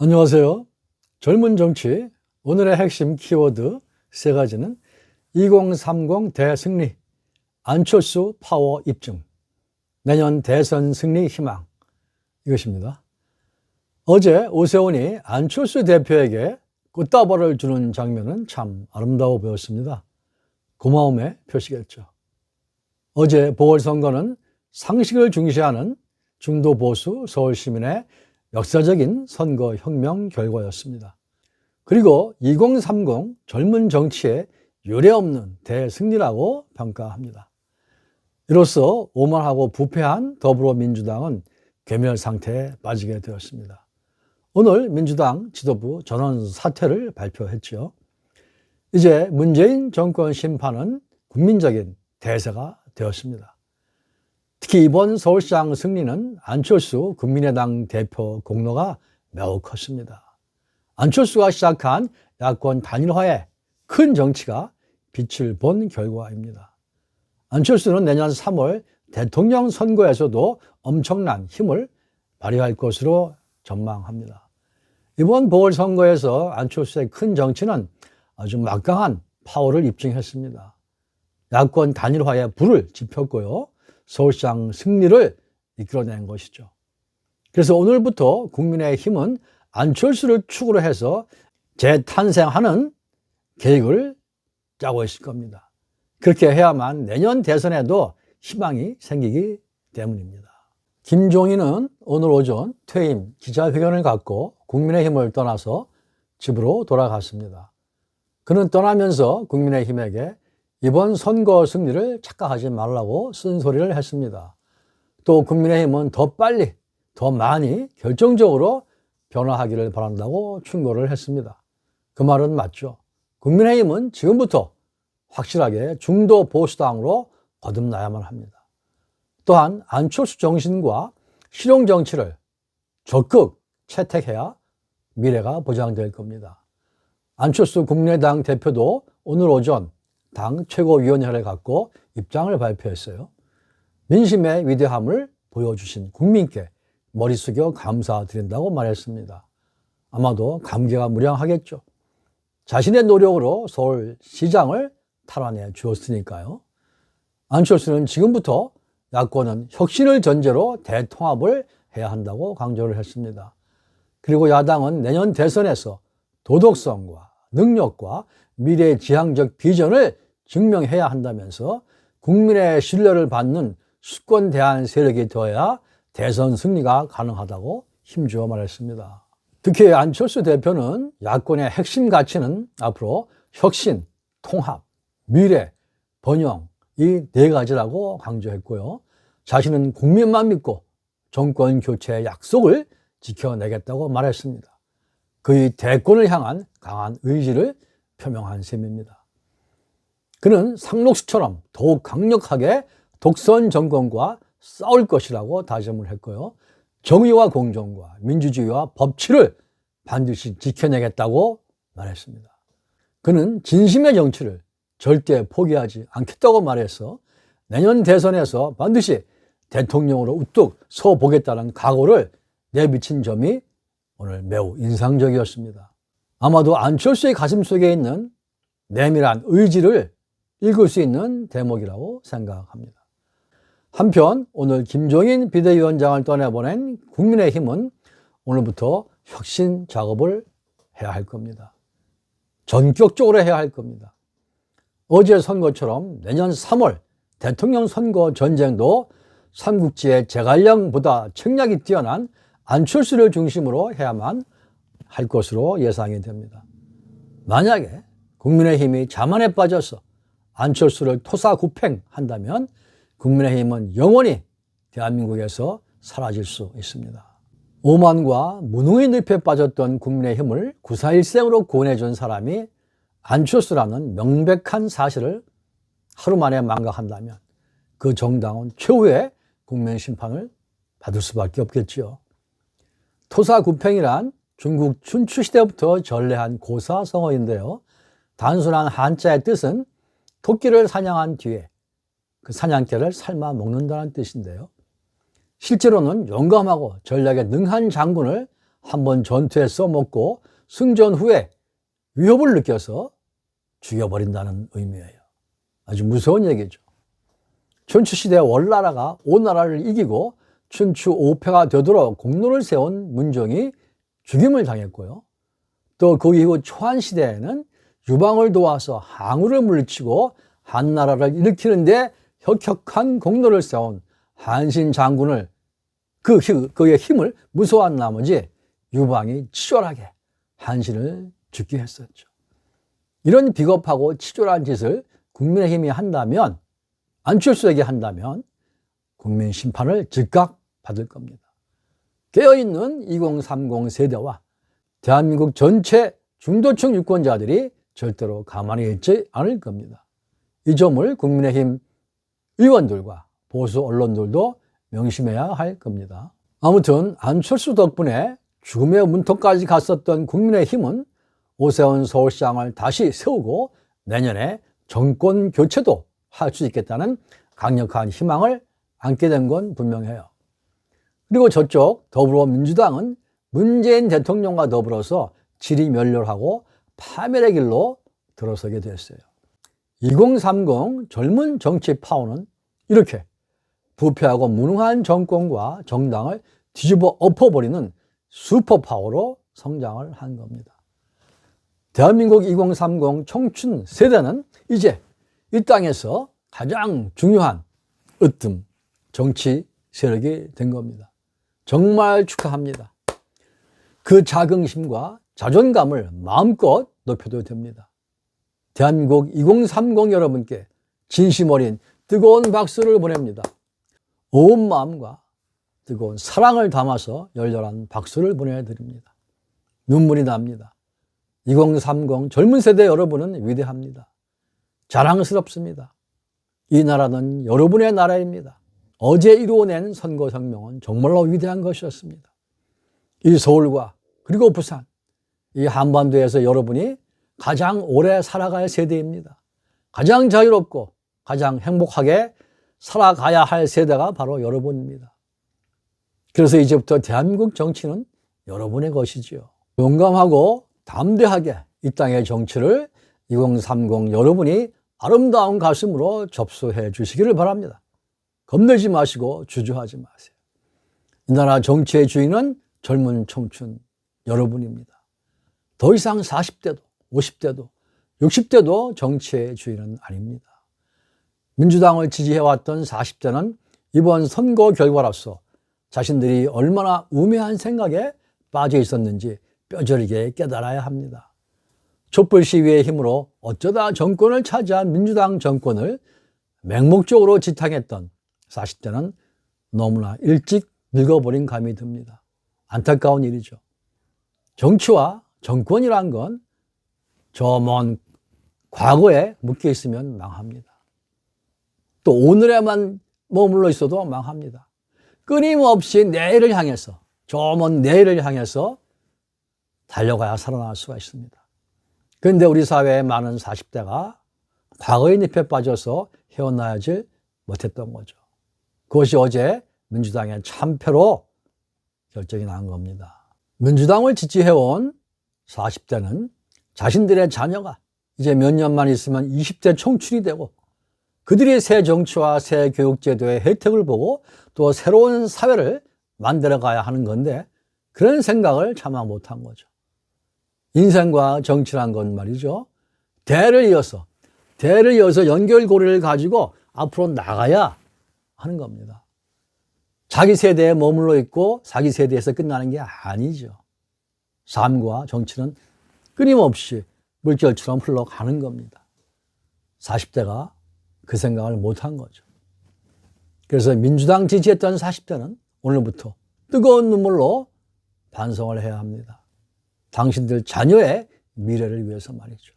안녕하세요. 젊은 정치, 오늘의 핵심 키워드 세 가지는 2030 대승리, 안철수 파워 입증, 내년 대선 승리 희망, 이것입니다. 어제 오세훈이 안철수 대표에게 꽃다발을 주는 장면은 참 아름다워 보였습니다. 고마움의 표시겠죠. 어제 보궐선거는 상식을 중시하는 중도 보수 서울시민의 역사적인 선거혁명 결과였습니다. 그리고 2030 젊은 정치의 유례없는 대승리라고 평가합니다. 이로써 오만하고 부패한 더불어민주당은 괴멸 상태에 빠지게 되었습니다. 오늘 민주당 지도부 전원 사퇴를 발표했죠. 이제 문재인 정권 심판은 국민적인 대세가 되었습니다. 특히 이번 서울시장 승리는 안철수 국민의당 대표 공로가 매우 컸습니다. 안철수가 시작한 야권 단일화의 큰 정치가 빛을 본 결과입니다. 안철수는 내년 3월 대통령 선거에서도 엄청난 힘을 발휘할 것으로 전망합니다. 이번 보궐선거에서 안철수의 큰 정치는 아주 막강한 파워를 입증했습니다. 야권 단일화에 불을 지폈고요. 서울시장 승리를 이끌어낸 것이죠. 그래서 오늘부터 국민의힘은 안철수를 축으로 해서 재탄생하는 계획을 짜고 있을 겁니다. 그렇게 해야만 내년 대선에도 희망이 생기기 때문입니다. 김종인은 오늘 오전 퇴임 기자회견을 갖고 국민의힘을 떠나서 집으로 돌아갔습니다. 그는 떠나면서 국민의힘에게 이번 선거 승리를 착각하지 말라고 쓴소리를 했습니다. 또 국민의힘은 더 빨리, 더 많이 결정적으로 변화하기를 바란다고 충고를 했습니다. 그 말은 맞죠. 국민의힘은 지금부터 확실하게 중도 보수당으로 거듭나야만 합니다. 또한 안철수 정신과 실용 정치를 적극 채택해야 미래가 보장될 겁니다. 안철수 국민의당 대표도 오늘 오전 당 최고위원회를 갖고 입장을 발표했어요. 민심의 위대함을 보여주신 국민께 머리 숙여 감사드린다고 말했습니다. 아마도 감개가 무량하겠죠. 자신의 노력으로 서울시장을 탈환해 주었으니까요. 안철수는 지금부터 야권은 혁신을 전제로 대통합을 해야 한다고 강조를 했습니다. 그리고 야당은 내년 대선에서 도덕성과 능력과 미래지향적 비전을 증명해야 한다면서 국민의 신뢰를 받는 수권 대안 세력이 되어야 대선 승리가 가능하다고 힘주어 말했습니다. 특히 안철수 대표는 야권의 핵심 가치는 앞으로 혁신, 통합, 미래, 번영 이 네 가지라고 강조했고요. 자신은 국민만 믿고 정권 교체의 약속을 지켜내겠다고 말했습니다. 그의 대권을 향한 강한 의지를 표명한 셈입니다. 그는 상록수처럼 더욱 강력하게 독선 정권과 싸울 것이라고 다짐을 했고요. 정의와 공정과 민주주의와 법치를 반드시 지켜내겠다고 말했습니다. 그는 진심의 정치를 절대 포기하지 않겠다고 말해서 내년 대선에서 반드시 대통령으로 우뚝 서보겠다는 각오를 내비친 점이 오늘 매우 인상적이었습니다. 아마도 안철수의 가슴 속에 있는 내밀한 의지를 읽을 수 있는 대목이라고 생각합니다. 한편 오늘 김종인 비대위원장을 떠내보낸 국민의힘은 오늘부터 혁신 작업을 해야 할 겁니다. 전격적으로 해야 할 겁니다. 어제 선거처럼 내년 3월 대통령 선거 전쟁도 삼국지의 제갈량보다 책략이 뛰어난 안철수를 중심으로 해야만 할 것으로 예상이 됩니다. 만약에 국민의힘이 자만에 빠져서 안철수를 토사구팽한다면 국민의힘은 영원히 대한민국에서 사라질 수 있습니다. 오만과 무능의 늪에 빠졌던 국민의힘을 구사일생으로 구원해준 사람이 안철수라는 명백한 사실을 하루 만에 망각한다면 그 정당은 최후의 국민 심판을 받을 수밖에 없겠지요. 토사구팽이란 중국 춘추시대부터 전래한 고사성어인데요. 단순한 한자의 뜻은 토끼를 사냥한 뒤에 그 사냥개를 삶아 먹는다는 뜻인데요. 실제로는 용감하고 전략에 능한 장군을 한번 전투에 써먹고 승전 후에 위협을 느껴서 죽여버린다는 의미예요. 아주 무서운 얘기죠. 춘추시대 월나라가 오나라를 이기고 춘추 5패가 되도록 공로를 세운 문종이 죽임을 당했고요. 또 그 이후 초안시대에는 유방을 도와서 항우를 물리치고 한나라를 일으키는데 혁혁한 공로를 세운 한신 장군을 그의 힘을 무서워한 나머지 유방이 치졸하게 한신을 죽게 했었죠. 이런 비겁하고 치졸한 짓을 국민의힘이 한다면, 안철수에게 한다면 국민 심판을 즉각 받을 겁니다. 깨어있는 2030 세대와 대한민국 전체 중도층 유권자들이 절대로 가만히 있지 않을 겁니다. 이 점을 국민의힘 의원들과 보수 언론들도 명심해야 할 겁니다. 아무튼 안철수 덕분에 죽음의 문턱까지 갔었던 국민의힘은 오세훈 서울시장을 다시 세우고 내년에 정권 교체도 할 수 있겠다는 강력한 희망을 안게 된 건 분명해요. 그리고 저쪽 더불어민주당은 문재인 대통령과 더불어서 질의멸렬하고 파멸의 길로 들어서게 됐어요. 2030 젊은 정치 파워는 이렇게 부패하고 무능한 정권과 정당을 뒤집어 엎어버리는 슈퍼파워로 성장을 한 겁니다. 대한민국 2030 청춘 세대는 이제 이 땅에서 가장 중요한 으뜸 정치 세력이 된 겁니다. 정말 축하합니다. 그 자긍심과 자존감을 마음껏 높여도 됩니다. 대한민국 2030 여러분께 진심 어린 뜨거운 박수를 보냅니다. 온 마음과 뜨거운 사랑을 담아서 열렬한 박수를 보내드립니다. 눈물이 납니다. 2030 젊은 세대 여러분은 위대합니다. 자랑스럽습니다. 이 나라는 여러분의 나라입니다. 어제 이루어낸 선거혁명은 정말로 위대한 것이었습니다. 이 서울과 그리고 부산, 이 한반도에서 여러분이 가장 오래 살아갈 세대입니다. 가장 자유롭고 가장 행복하게 살아가야 할 세대가 바로 여러분입니다. 그래서 이제부터 대한민국 정치는 여러분의 것이지요. 용감하고 담대하게 이 땅의 정치를 2030 여러분이 아름다운 가슴으로 접수해 주시기를 바랍니다. 겁내지 마시고 주저하지 마세요. 이 나라 정치의 주인은 젊은 청춘 여러분입니다. 더 이상 40대도 50대도 60대도 정치의 주인은 아닙니다. 민주당을 지지해왔던 40대는 이번 선거 결과로서 자신들이 얼마나 우매한 생각에 빠져 있었는지 뼈저리게 깨달아야 합니다. 촛불 시위의 힘으로 어쩌다 정권을 차지한 민주당 정권을 맹목적으로 지탕했던 40대는 너무나 일찍 늙어버린 감이 듭니다. 안타까운 일이죠. 정치와 정권이란 건 저 먼 과거에 묶여 있으면 망합니다. 또 오늘에만 머물러 있어도 망합니다. 끊임없이 내일을 향해서, 저 먼 내일을 향해서 달려가야 살아날 수가 있습니다. 그런데 우리 사회의 많은 40대가 과거의 늪에 빠져서 헤어나야지 못했던 거죠. 그것이 어제 민주당의 참패로 결정이 난 겁니다. 민주당을 지지해온 40대는 자신들의 자녀가 이제 몇 년만 있으면 20대 청춘이 되고 그들이 새 정치와 새 교육제도의 혜택을 보고 또 새로운 사회를 만들어가야 하는 건데 그런 생각을 차마 못한 거죠. 인생과 정치란 건 말이죠. 대를 이어서 연결고리를 가지고 앞으로 나가야 하는 겁니다. 자기 세대에 머물러 있고 자기 세대에서 끝나는 게 아니죠. 삶과 정치는 끊임없이 물결처럼 흘러가는 겁니다. 40대가 그 생각을 못한 거죠. 그래서 민주당 지지했던 40대는 오늘부터 뜨거운 눈물로 반성을 해야 합니다. 당신들 자녀의 미래를 위해서 말이죠.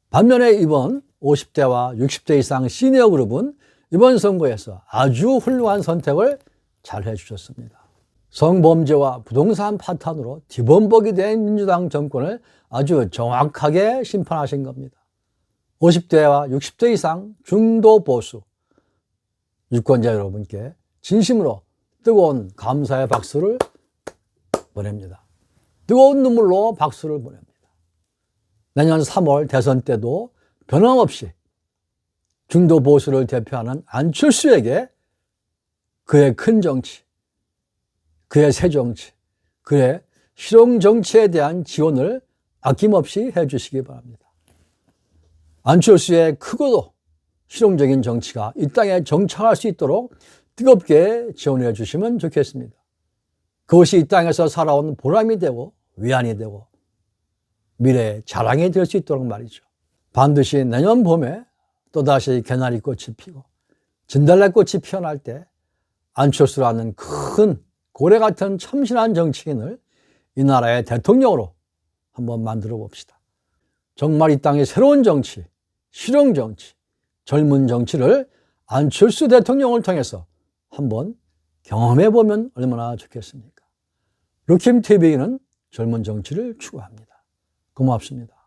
반면에 이번 50대와 60대 이상 시니어 그룹은 이번 선거에서 아주 훌륭한 선택을 잘 해주셨습니다. 성범죄와 부동산 파탄으로 뒤범벅이 된 민주당 정권을 아주 정확하게 심판하신 겁니다. 50대와 60대 이상 중도 보수 유권자 여러분께 진심으로 뜨거운 감사의 박수를 보냅니다. 뜨거운 눈물로 박수를 보냅니다. 내년 3월 대선 때도 변함없이 중도 보수를 대표하는 안철수에게 그의 큰 정치, 그의 새 정치, 그의 실용 정치에 대한 지원을 아낌없이 해주시기 바랍니다. 안철수의 크고도 실용적인 정치가 이 땅에 정착할 수 있도록 뜨겁게 지원해 주시면 좋겠습니다. 그것이 이 땅에서 살아온 보람이 되고 위안이 되고 미래의 자랑이 될 수 있도록 말이죠. 반드시 내년 봄에 또다시 개나리꽃이 피고 진달래꽃이 피어날 때 안철수라는 큰 고래 같은 참신한 정치인을 이 나라의 대통령으로 한번 만들어 봅시다. 정말 이 땅의 새로운 정치, 실용 정치, 젊은 정치를 안철수 대통령을 통해서 한번 경험해 보면 얼마나 좋겠습니까? 루킴TV는 젊은 정치를 추구합니다. 고맙습니다.